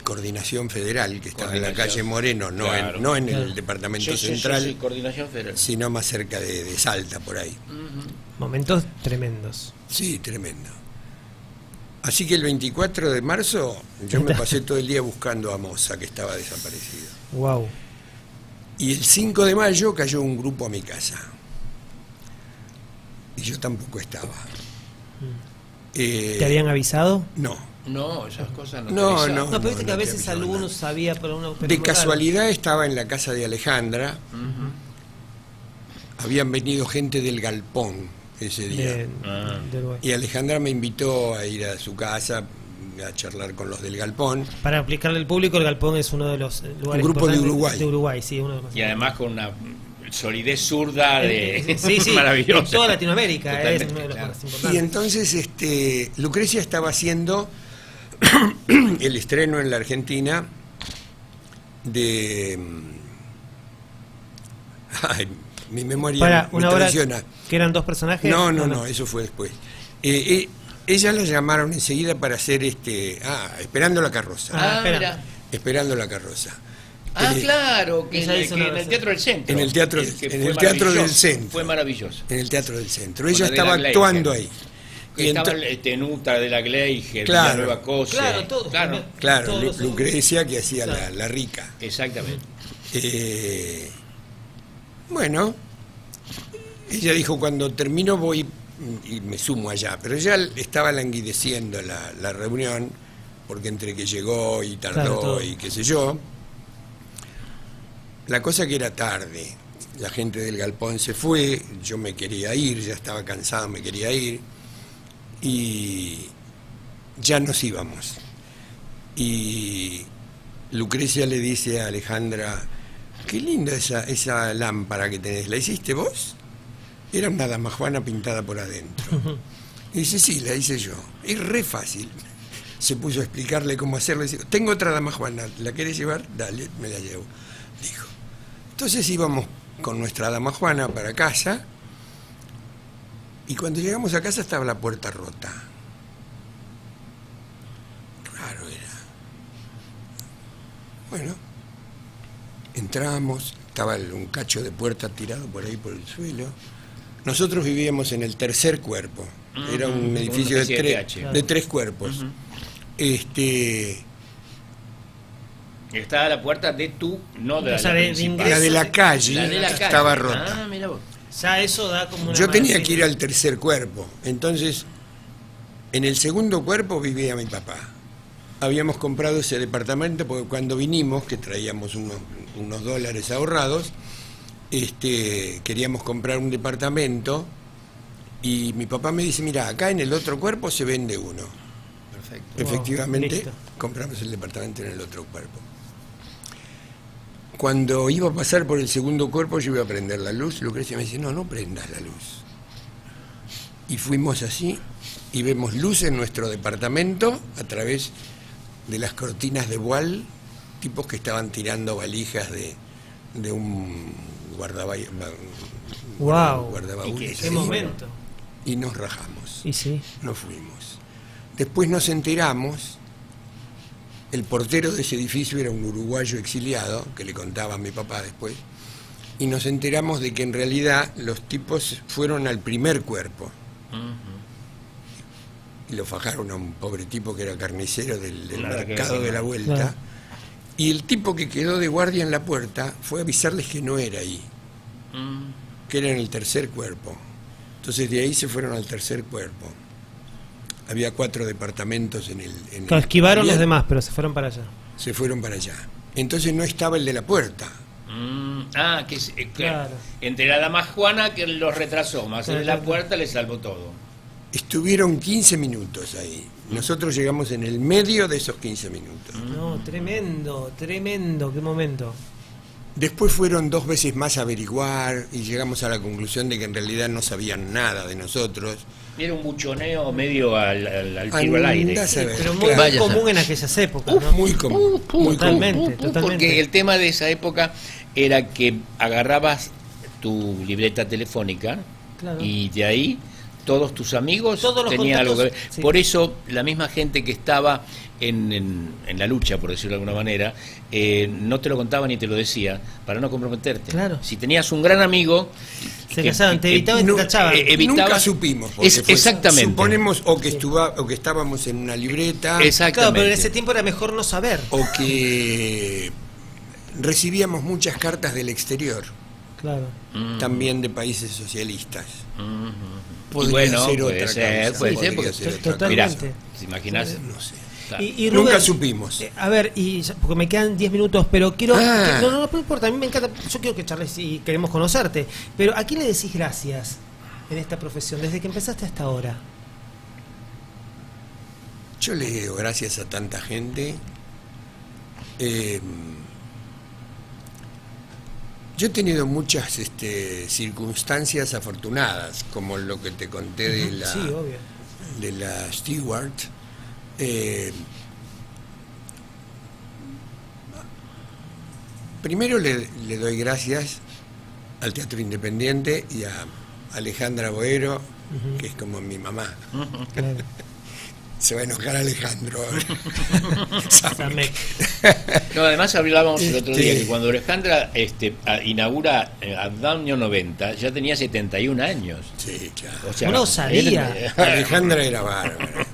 Coordinación Federal, que estaba en la calle Moreno, no, claro. no en Claro. el departamento Sí, central, Coordinación Federal. sino más cerca de Salta, por ahí. Momentos tremendos. Sí, tremendo. Así que el 24 de marzo yo me pasé todo el día buscando a Moza, que estaba desaparecido. Wow. Y el 5 de mayo cayó un grupo a mi casa. Y yo tampoco estaba. ¿Te habían avisado? No. No, esas cosas no. No, te avisan. no. No, pero viste que a te veces avisaban algunos nada. sabía, pero uno... pero De muy raro. casualidad estaba en la casa de Alejandra. Habían venido gente del Galpón ese día. De Uruguay. Y Alejandra me invitó a ir a su casa a charlar con los del Galpón. Para explicarle al público, el Galpón es uno de los lugares grupo de importantes Uruguay. De Uruguay, sí, uno de los más Y además con una solidez zurda de Sí, sí, maravillosa. en toda Latinoamérica es Totalmente, uno de los claro. más Y importantes. entonces Lucrecia estaba haciendo el estreno en la Argentina de... Ay, mi memoria Para me una hora traiciona. que eran dos personajes. No, eso fue después. Ella la llamaron enseguida para hacer Esperando la carroza. Ah, espera. mira. Esperando la carroza. Ah, Eh, claro, que, ella hizo que una en el versión. Teatro del Centro. En el teatro- Que en fue el Teatro del maravilloso, Centro. Fue maravilloso. En el Teatro del Centro. Con Ella la de estaba la actuando Gleiger. ahí. Que Y estaba ento- Nuta de la Gleiger, Claro. Nueva Cosa. Claro, todo. Claro, Claro, Todos los- Lucrecia que hacía Claro. la rica. exactamente. Bueno, ella dijo, cuando termino voy y me sumo allá, pero ya estaba languideciendo la reunión, porque entre que llegó y Claro, tardó todo. y qué sé yo, la cosa que era tarde, la gente del Galpón se fue, yo me quería ir, ya estaba cansado, me quería ir, y ya nos íbamos. Y Lucrecia le dice a Alejandra, qué linda esa lámpara que tenés, ¿la hiciste vos? Era una damajuana pintada por adentro. Y dice, sí, la hice yo. Es re fácil. Se puso a explicarle cómo hacerlo. Dice, tengo otra damajuana, ¿la querés llevar? Dale, me la llevo. Dijo. Entonces íbamos con nuestra damajuana para casa, y cuando llegamos a casa estaba la puerta rota. Raro era. Bueno, entramos, estaba un cacho de puerta tirado por ahí por el suelo. Nosotros vivíamos en el tercer cuerpo. Era un Una edificio especie de PH. de tres cuerpos. Estaba a la puerta de tu, no de O la, sea, la de principal. La de la calle La de la calle. estaba rota. Ah, mira vos. Ya eso da como una Yo tenía mala que ir al tercer cuerpo. Entonces, en el segundo cuerpo vivía mi papá. Habíamos comprado ese departamento porque cuando vinimos, que traíamos unos dólares ahorrados, queríamos comprar un departamento, y mi papá me dice, mira, acá en el otro cuerpo se vende uno. Perfecto. Wow, Efectivamente, listo. compramos el departamento en el otro cuerpo. Cuando iba a pasar por el segundo cuerpo, yo iba a prender la luz. Lucrecia me dice, no prendas la luz. Y fuimos así, y vemos luz en nuestro departamento a través de las cortinas de voile, tipos que estaban tirando valijas de un guardabaúles. Wow. Guardabaúles Qué ahí. momento. Y nos rajamos. Y sí. Nos fuimos. Después nos enteramos, el portero de ese edificio era un uruguayo exiliado, que le contaba a mi papá después, y nos enteramos de que en realidad los tipos fueron al primer cuerpo. Y lo fajaron a un pobre tipo que era carnicero del Nada que mercado ver, de la ¿no? vuelta. Claro. Y el tipo que quedó de guardia en la puerta fue a avisarles que no era ahí, que era en el tercer cuerpo. Entonces de ahí se fueron al tercer cuerpo. Había 4 departamentos en el... Claro, esquivaron Bien, los demás, pero se fueron para allá. se fueron para allá. Entonces no estaba el de la puerta. Que es, Claro. entre la dama Juana que los retrasó, más Claro, en la claro. puerta le salvó todo. Estuvieron 15 minutos ahí. Nosotros llegamos en el medio de esos 15 minutos. No, tremendo, qué momento. Después fueron 2 veces más a averiguar y llegamos a la conclusión de que en realidad no sabían nada de nosotros. Era un buchoneo medio al tiro al aire. Andá a saber, Pero muy claro. común en aquellas épocas, ¿no? Muy común. Muy Totalmente, común. totalmente. Porque el tema de esa época era que agarrabas tu libreta telefónica Claro. y de ahí todos tus amigos Todos los tenían algo que ver. contactos, sí. Por eso la misma gente que estaba en la lucha, por decirlo de alguna manera, no te lo contaba ni te lo decía para no comprometerte. Claro. Si tenías un gran amigo... Se casaban, te evitaban y te No, cachaban. evitaba- Nunca supimos. Porque Exactamente. Suponemos o que estábamos en una libreta Claro, Exactamente. pero en ese tiempo era mejor no saber. o que recibíamos muchas cartas del exterior, Claro. también de países socialistas. Y Podría bueno, ser puede otra ser, causa, puede ser, podría porque ser otra Totalmente. causa. ¿te imaginas? No sé. Claro. Y Nunca Rubén, supimos. A ver, porque me quedan 10 minutos, pero quiero... Ah. No importa, a mí me encanta, yo quiero que charles y queremos conocerte, pero ¿a quién le decís gracias en esta profesión, desde que empezaste hasta ahora? Yo le digo gracias a tanta gente. Yo he tenido muchas circunstancias afortunadas, como lo que te conté Sí, obvio. de la Stewart. Primero le doy gracias al Teatro Independiente y a Alejandra Boero, que es como mi mamá. Claro. Se va a enojar Alejandro. Samek. No, además hablábamos el otro día Este- que cuando Alejandra inaugura año 90, ya tenía 71 años. Sí, claro. O sea, Una osadía. Alejandra era bárbara.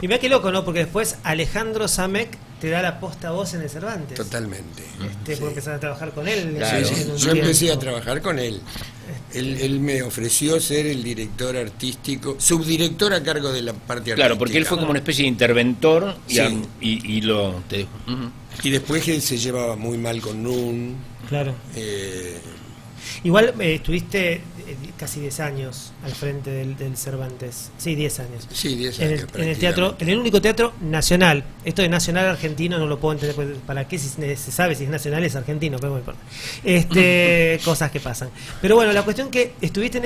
Y mira qué loco, ¿no? Porque después Alejandro Samek te da la posta a vos en el Cervantes. Totalmente. Porque empezar a trabajar con él. Claro. Sí, sí. en un Yo empecé tiempo. a trabajar con él. Él me ofreció ser el director artístico, subdirector a cargo de la parte artística. Claro, porque él fue como una especie de interventor y, Sí. y lo... te dijo, ujú. Y después él se llevaba muy mal con Nun. Claro. eh, Igual estuviste casi 10 años al frente del Cervantes. Sí, 10 años. sí, 10 En años. el teatro, en el único teatro nacional. Esto de nacional argentino no lo puedo entender. Pues, ¿para qué si se sabe si es nacional es argentino? Pero no importa. Cosas que pasan. Pero bueno, la cuestión que estuviste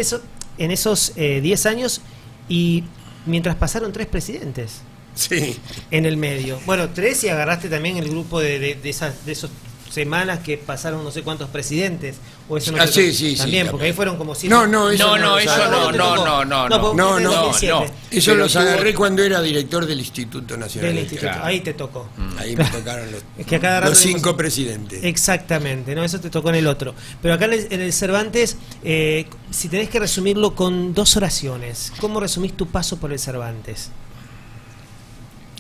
en esos 10 años y mientras pasaron 3 presidentes Sí. en el medio. Bueno, 3 y agarraste también el grupo de esos semanas que pasaron no sé cuántos presidentes. O eso no te Sí, tocó. sí, sí, también, porque ahí fueron como 7. No, eso No, eso no, te no, tocó. no, no, porque no, ustedes no, tienen 7 no. Eso Pero los tuvo- agarré cuando era director del Instituto Nacional del del instituto. Teatro. Ahí te tocó. Ahí me tocaron Es que a cada rato los tenemos- 5 presidentes. Exactamente, no, eso te tocó en el otro. Pero acá en el Cervantes, si tenés que resumirlo con 2 oraciones, ¿cómo resumís tu paso por el Cervantes?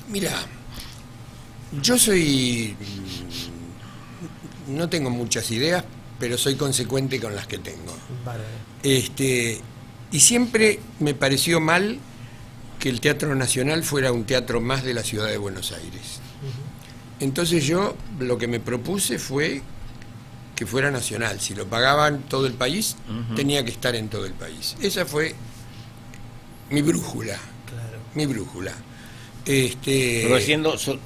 Mira, yo soy... No tengo muchas ideas, pero soy consecuente con las que tengo. Bárbaro. Y siempre me pareció mal que el Teatro Nacional fuera un teatro más de la ciudad de Buenos Aires. Entonces yo lo que me propuse fue que fuera nacional. Si lo pagaban todo el país, tenía que estar en todo el país. Esa fue mi brújula, Claro. mi brújula. Pero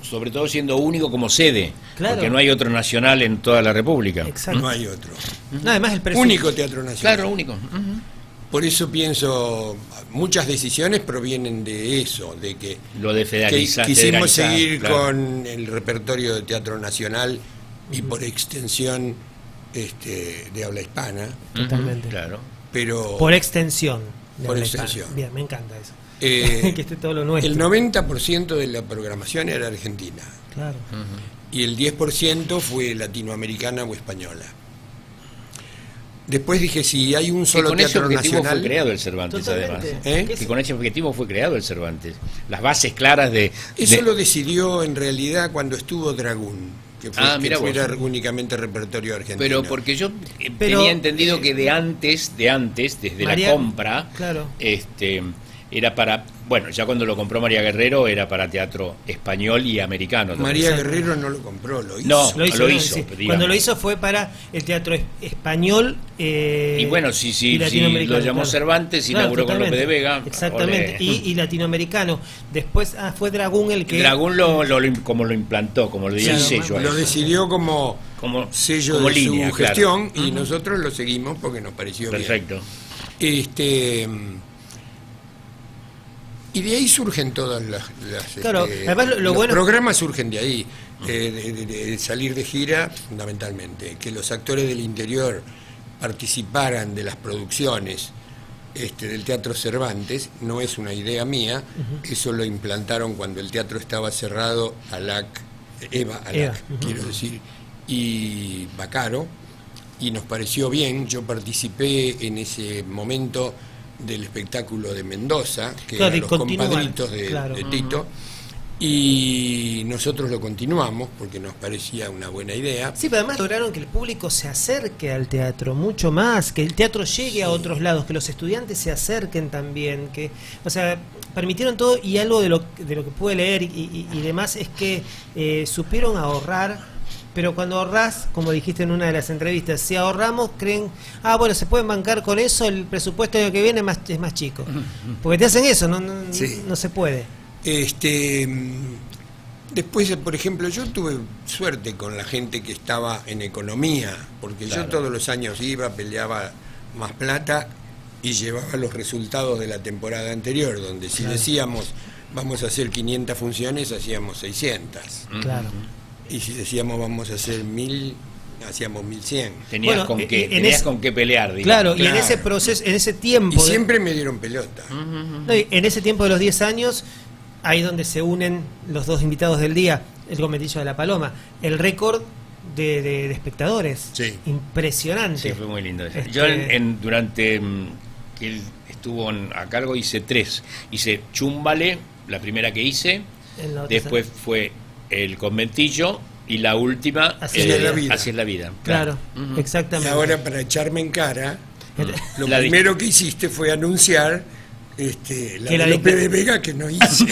sobre todo siendo único como sede, Claro. porque no hay otro nacional en toda la República. Exacto. No hay otro. No, además el precio. Único teatro nacional. Claro, único. Ujú. Por eso pienso, muchas decisiones provienen de eso, de que Lo de que federalizar. quisimos federalizar, seguir claro. con el repertorio de teatro nacional y por extensión de habla hispana, Totalmente. Claro. pero Por extensión. de Por habla hispana. extensión. Bien, me encanta eso. eh, que esté todo lo nuestro. el 90% de la programación era argentina Claro. y el 10% fue latinoamericana o española. Después dije, si hay un Que solo con ese teatro objetivo nacional... fue creado el Cervantes, Totalmente. además. ¿Eh? ¿Qué Que con ese objetivo fue creado el Cervantes. Las bases claras de... Eso lo decidió en realidad cuando estuvo Dragún, que, Ah, que mira vos. fuera únicamente repertorio argentino. Pero porque yo Pero, tenía entendido que de antes, desde María- la compra, Claro. era para, bueno, ya cuando lo compró María Guerrero era para teatro español y americano también. María Guerrero no lo compró, lo hizo. No, Lo hizo, lo ¿no? hizo, Sí. digamos. Cuando lo hizo fue para el teatro español Y bueno, sí, y latinoamericano, lo llamó claro. Cervantes, Claro, inauguró con López de totalmente. Vega. Exactamente, Olé. y latinoamericano. Después fue Dragún el que... Dragún como lo implantó, como le dio el Claro, sello a Lo eso. decidió como sello como de línea, su claro. gestión y nosotros lo seguimos porque nos pareció Perfecto. bien. Y de ahí surgen todas las Claro, además lo los bueno- programas surgen de ahí, de salir de gira fundamentalmente, que los actores del interior participaran de las producciones del Teatro Cervantes, no es una idea mía, eso lo implantaron cuando el teatro estaba cerrado, Eva Alac, quiero decir, y Bacaro, y nos pareció bien. Yo participé en ese momento del espectáculo de Mendoza, que Claro, eran y los continuar, compadritos claro. de Tito, y nosotros lo continuamos porque nos parecía una buena idea. Sí, pero además lograron que el público se acerque al teatro mucho más, que el teatro llegue a otros lados, que los estudiantes se acerquen también, que, o sea, permitieron todo. Y algo de lo que pude leer y demás es que supieron ahorrar. Pero cuando ahorrás, como dijiste en una de las entrevistas, si ahorramos, creen, bueno, se pueden bancar con eso, el presupuesto del año que viene es más chico. Porque te hacen eso, Sí. no se puede. Después, por ejemplo, yo tuve suerte con la gente que estaba en economía, porque Claro. yo todos los años iba, peleaba más plata y llevaba los resultados de la temporada anterior, donde si decíamos vamos a hacer 500 funciones, hacíamos 600. Claro. Y si decíamos vamos a hacer 1000, hacíamos 1100. Tenías, Bueno, tenías con qué pelear, digamos. Claro, y en Claro. ese proceso, en ese tiempo... Y siempre me dieron pelota. No, y en ese tiempo de los 10 años, ahí donde se unen los dos invitados del día, el Gometillo de la Paloma, el récord de espectadores. Sí. Impresionante. Sí, fue muy lindo eso. Este- Yo durante que él estuvo a cargo hice 3. Hice Chúmbale, la primera que hice, En la otra después fue El Conventillo y la última Así es la vida. Así es la vida. Claro, Y exactamente. ahora, para echarme en cara, lo La primero que hiciste fue anunciar la Que la de López dicta- de Vega, que no hice.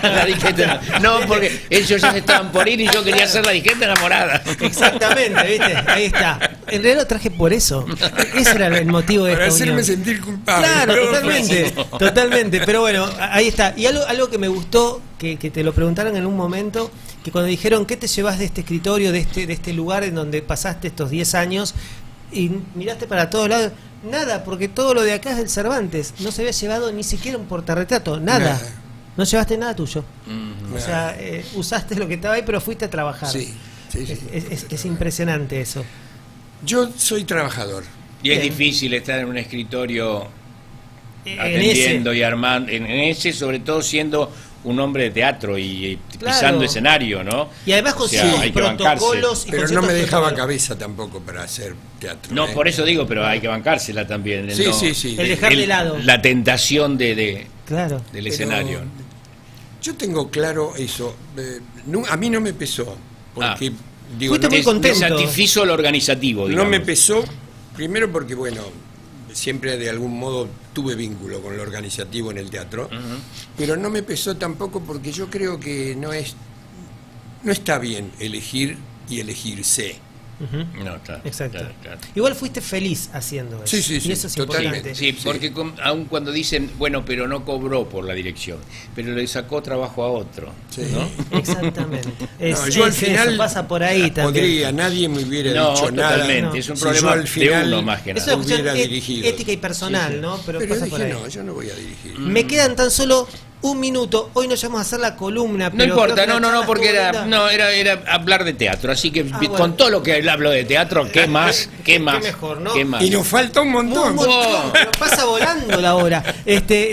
La disqueta no, porque ellos ya se estaban por ir y yo quería hacer la disqueta enamorada. Exactamente, ¿viste? Ahí está. En realidad lo traje por eso. Ese era el motivo de Para esta hacerme unión. sentir culpable. Claro, ¿no? totalmente, totalmente. Pero bueno, ahí está. Y algo que me gustó, que te lo preguntaron en un momento, que cuando dijeron, ¿qué te llevas de este escritorio, de este lugar en donde pasaste estos 10 años? Y miraste para todos lados. Nada, porque todo lo de acá es del Cervantes. No se había llevado ni siquiera un portarretrato, nada. Nada. No llevaste nada tuyo. Mm. O sea, usaste lo que estaba ahí, pero fuiste a trabajar. Sí, sí, sí. Es impresionante eso. Yo soy trabajador. Y es Bien. difícil estar en un escritorio En atendiendo ese. y armando, en ese, sobre todo siendo un hombre de teatro y Claro. pisando escenario, ¿no? Y además con O sea, ciertos hay que bancarse. protocolos. y Pero con no me ciertos dejaba protocolos. cabeza tampoco para hacer teatro. No, por eso digo, pero hay que bancársela también. Sí, ¿no? sí, sí. El dejar de lado. La tentación del Claro. escenario. Yo tengo claro eso. A mí no me pesó. Porque, digo, Fuiste no, muy Te contento. satisfizo lo organizativo, no digamos. me pesó, primero porque, bueno, siempre de algún modo tuve vínculo con lo organizativo en el teatro, pero no me pesó tampoco porque yo creo que no está bien elegir y elegirse. Ujú. No, claro, Exacto. claro. Igual fuiste feliz haciendo eso. Sí, sí, sí, y eso es totalmente. importante. Sí, porque aun cuando dicen, bueno, pero no cobró por la dirección, pero le sacó trabajo a otro, Sí. ¿no? Exactamente. No, yo al eso, final pasa por ahí también. podría, nadie me hubiera No, dicho nada. totalmente, No. es un Si problema yo al final- de uno más que Eso es nada. una cuestión hubiera dirigido. ética y personal, Sí, sí. ¿no? Pero, Pero pasa por dije, ahí. no, yo no voy a dirigir. Me quedan tan solo un minuto. Hoy nos vamos a hacer la columna. No pero importa, creo que la no, charla porque estuvo linda. era hablar de teatro, así que bueno. con todo lo que hablo de teatro, ¿qué más? ¿Qué más? mejor, ¿no? ¿Qué más? Y nos falta un montón. Pero pasa volando la hora.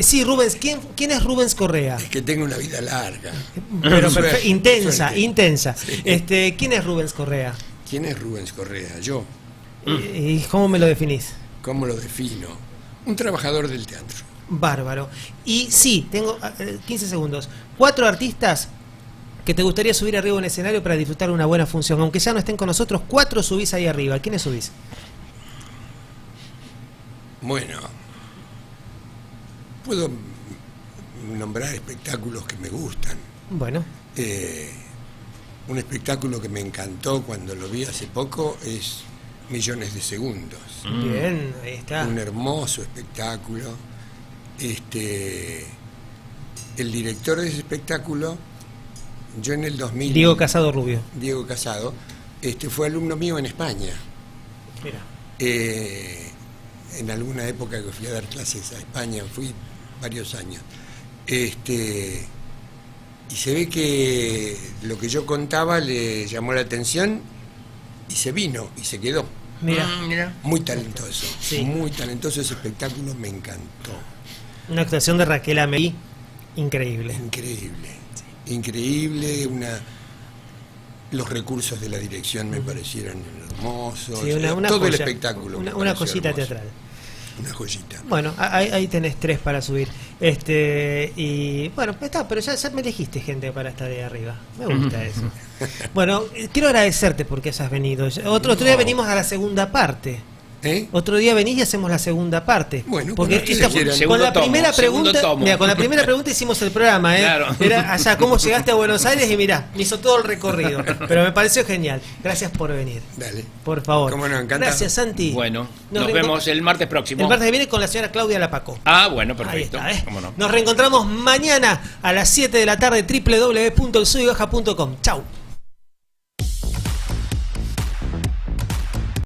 Sí, Rubens, ¿quién es Rubens Correa? Es que tengo una vida larga. Pero Suerte, intensa, suerte. intensa. Sí. ¿Quién es Rubens Correa? ¿Quién es Rubens Correa? Yo. ¿Y cómo me lo definís? ¿Cómo lo defino? Un trabajador del teatro. Bárbaro. Y sí, tengo 15 segundos. 4 artistas que te gustaría subir arriba a un escenario para disfrutar una buena función. Aunque ya no estén con nosotros, 4 subís ahí arriba. ¿Quiénes subís? Bueno, puedo nombrar espectáculos que me gustan. Bueno, Un espectáculo que me encantó cuando lo vi hace poco es Millones de Segundos. bien, ahí está. Un hermoso espectáculo. El director de ese espectáculo, yo en el 2000... Diego Casado Rubio. Diego Casado, fue alumno mío en España. Mira. En alguna época que fui a dar clases a España, fui varios años. Y se ve que lo que yo contaba le llamó la atención y se vino y se quedó. Mira. Muy talentoso, Sí. muy talentoso ese espectáculo, me encantó. Una actuación de Raquel Ameí increíble. Increíble, los recursos de la dirección me parecieron hermosos. Sí, una todo el joya. espectáculo. me Una pareció cosita hermoso. teatral. Una joyita. Bueno, ahí tenés 3 para subir. Y bueno, está, pero ya me elegiste gente para estar ahí arriba. Me gusta eso. Bueno, quiero agradecerte porque hayas venido. Otro día venimos a la segunda parte. Otro día venís y hacemos la segunda parte. Bueno, porque cuando ustedes quieran. con Segundo la primera tomo, segundo pregunta, tomo. mira, con la primera pregunta hicimos el programa, Claro. Era allá cómo llegaste a Buenos Aires y mirá, me hizo todo el recorrido. Pero me pareció genial. Gracias por venir. Dale. Por favor. Cómo no, encantado. Gracias, Santi. Bueno, nos reencont- vemos el martes próximo. El martes que viene con la señora Claudia Lapaco. Ah, bueno, Ahí perfecto. está, ¿Cómo no? Nos reencontramos mañana a las 7 de la tarde, www.elsubibaja.com. Chau.